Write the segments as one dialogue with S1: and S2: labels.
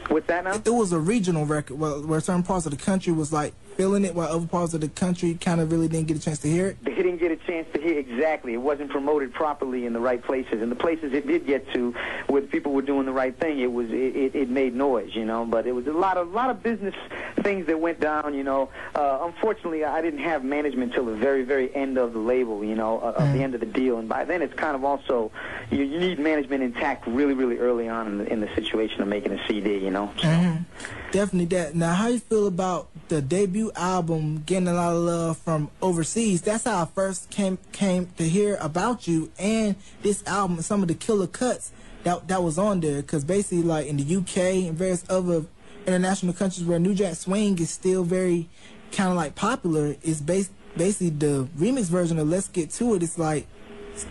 S1: What's that now?
S2: It was a regional record where certain parts of the country was like feeling it, while other parts of the country kind of really didn't get a chance to hear it.
S1: They didn't get a chance to hear exactly. It wasn't promoted properly in the right places, and the places it did get to, where people were doing the right thing, it made noise, you know. But it was a lot of business things that went down, you know. Unfortunately, I didn't have management till the very, very end of the label, you know, of the end of the deal, and by then it's kind of also you need management intact really, really early on in the situation of making a CD, you know. So.
S2: Definitely that. Now, how you feel about the debut album getting a lot of love from overseas? That's how I first came to hear about you and this album and some of the killer cuts that was on there. Because basically, like in the UK and various other international countries where New Jack Swing is still very kind of like popular, is basically the remix version of Let's Get To It. It's like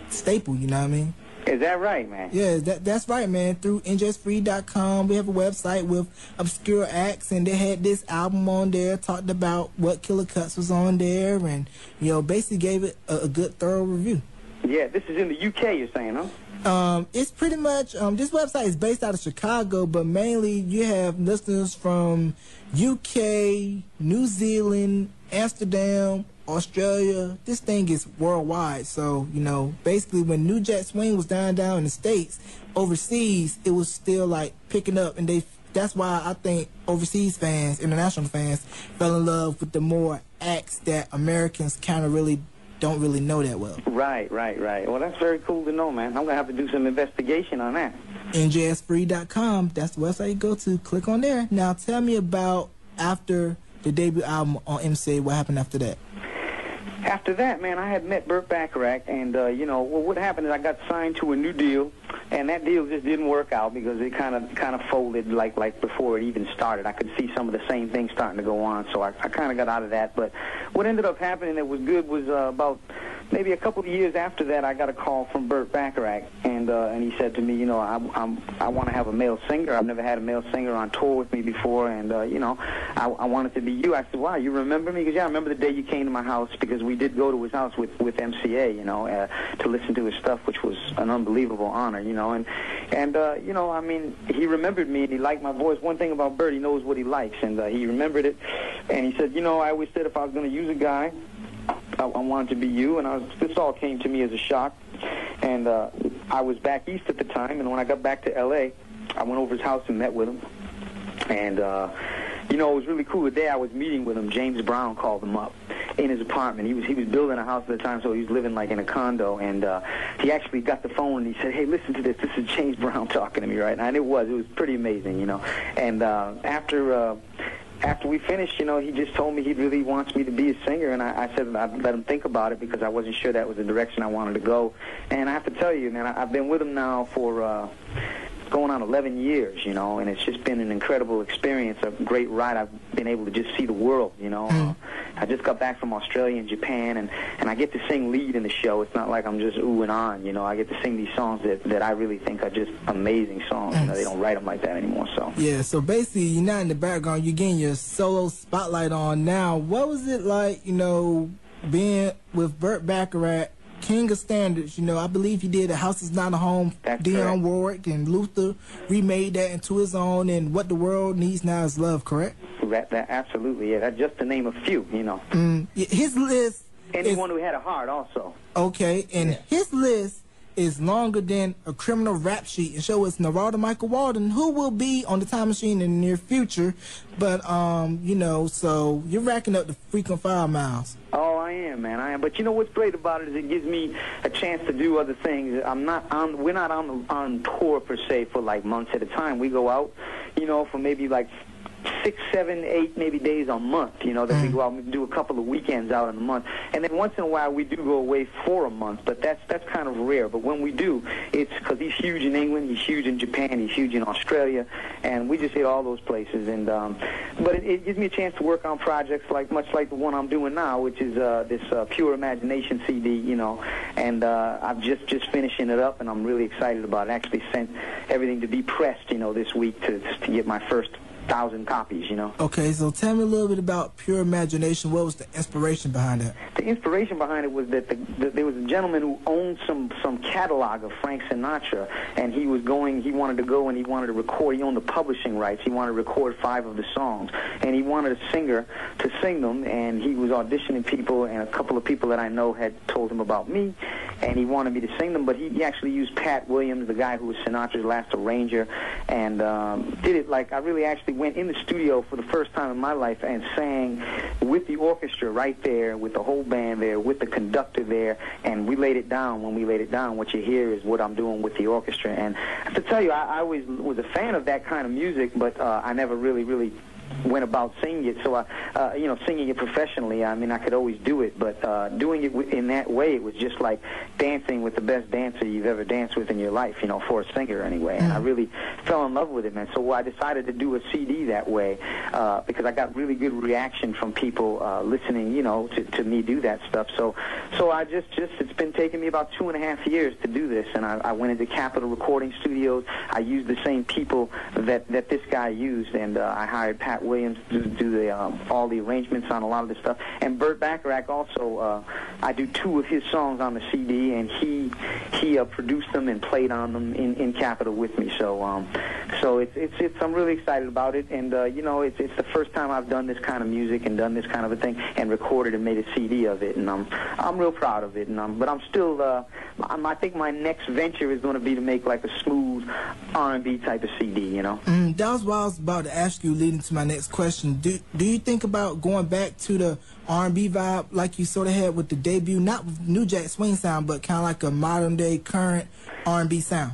S2: staple, you know what I mean?
S1: Is that right, man?
S2: Yeah, that's right, man. Through NJSFree.com, we have a website with obscure acts, and they had this album on there, talked about what killer cuts was on there, and, you know, basically gave it a good, thorough review.
S1: Yeah, this is in the UK, you're saying, huh?
S2: It's pretty much, this website is based out of Chicago, but mainly you have listeners from UK, New Zealand, Amsterdam, Australia. This thing is worldwide. So, you know, basically when New Jack Swing was down in the States, overseas, it was still like picking up, and that's why I think overseas fans, international fans, fell in love with the more acts that Americans kind of really don't really know that well.
S1: Right. Well, that's very cool to know, man. I'm going to have to do some investigation on that.
S2: NJSFree.com, that's the website you go to. Click on there. Now, tell me about after the debut album on MCA, what happened after that?
S1: After that, man, I had met Burt Bacharach, and, you know, well, what happened is I got signed to a new deal, and that deal just didn't work out because it kind of folded like before it even started. I could see some of the same things starting to go on, so I kind of got out of that. But what ended up happening that was good was about maybe a couple of years after that, I got a call from Burt Bacharach, and he said to me, you know, I want to have a male singer. I've never had a male singer on tour with me before, and, you know, I want it to be you. I said, wow, you remember me? Because, yeah, I remember the day you came to my house, because we did go to his house with MCA, you know, to listen to his stuff, which was an unbelievable honor, you know. And you know, I mean, he remembered me, and he liked my voice. One thing about Burt, he knows what he likes, and he remembered it. And he said, you know, I always said if I was going to use a guy, I wanted to be you. And this all came to me as a shock. And I was back east at the time, and when I got back to L.A., I went over his house and met with him. And, you know, it was really cool. The day I was meeting with him, James Brown called him up in his apartment. He was building a house at the time, so he was living like in a condo. And he actually got the phone, and he said, hey, listen to this. This is James Brown talking to me right now. And it was pretty amazing, you know. And after we finished, you know, he just told me he really wants me to be a singer, and I said I'd let him think about it because I wasn't sure that was the direction I wanted to go. And I have to tell you, man, I've been with him now for going on 11 years, you know, and it's just been an incredible experience, a great ride. I've been able to just see the world, you know. I just got back from Australia and Japan, and I get to sing lead in the show. It's not like I'm just ooh and on, you know. I get to sing these songs that I really think are just amazing songs. You know, they don't write them like that anymore, so.
S2: Yeah, so basically you're not in the background. You're getting your solo spotlight on now. What was it like, you know, being with Burt Bacharach, King of Standards? You know, I believe he did A House Is Not a Home.
S1: That's
S2: Dionne Warwick and Luther remade that into his own, and What the World Needs Now Is Love, correct?
S1: That absolutely, yeah. That's just to name a few, you know.
S2: His list.
S1: Anyone who had a heart, also.
S2: Okay, and his list is longer than a criminal rap sheet, and show it's Narada Michael Walden, who will be on the Time Machine in the near future. But you know, so you're racking up the frequent flyer miles.
S1: Oh, I am, man. I am. But you know what's great about it is it gives me a chance to do other things. We're not on tour per se for like months at a time. We go out, you know, for maybe like 6, 7, 8 maybe days a month, you know, that we go out and do a couple of weekends out in a month. And then once in a while we do go away for a month, but that's kind of rare. But when we do, it's because he's huge in England, he's huge in Japan, he's huge in Australia, and we just hit all those places. And but it gives me a chance to work on projects much like the one I'm doing now, which is this Pure Imagination CD, you know. And I'm just finishing it up, and I'm really excited about it. I actually sent everything to be pressed, you know, this week to get my first 1,000 copies, you know.
S2: Okay, so tell me a little bit about Pure Imagination. What was the inspiration behind that?
S1: The inspiration behind it was that there was a gentleman who owned some catalog of Frank Sinatra, and he wanted to go and he wanted to record. He owned the publishing rights. He wanted to record 5 of the songs, and he wanted a singer to sing them, and he was auditioning people, and a couple of people that I know had told him about me, and he wanted me to sing them, but he actually used Pat Williams, the guy who was Sinatra's last arranger, and did it like I really actually went in the studio for the first time in my life and sang with the orchestra right there, with the whole band there, with the conductor there, and we laid it down. When we laid it down, what you hear is what I'm doing with the orchestra. And to tell you, I always was a fan of that kind of music, but I never really went about singing it. So, singing it professionally, I mean, I could always do it, but doing it in that way, it was just like dancing with the best dancer you've ever danced with in your life, you know, for a singer anyway. And I really fell in love with it, man. So I decided to do a CD that way because I got really good reaction from people listening, you know, to me do that stuff. So I just it's been taking me about 2.5 years to do this, and I went into Capitol Recording Studios. I used the same people that this guy used, and I hired Pat Williams to do all the arrangements on a lot of this stuff. And Burt Bacharach also, I do 2 of his songs on the CD, and he produced them and played on them in Capitol with me. So I'm really excited about it, and you know, it's the first time I've done this kind of music and done this kind of a thing and recorded and made a CD of it, and I'm real proud of it. But I'm still I think my next venture is going to be to make like a smooth R&B type of CD, you know.
S2: That was what I was about to ask you, leading to my next question. Do you think about going back to the R&B vibe like you sort of had with the debut, not with New Jack Swing sound, but kind of like a modern day current R&B sound?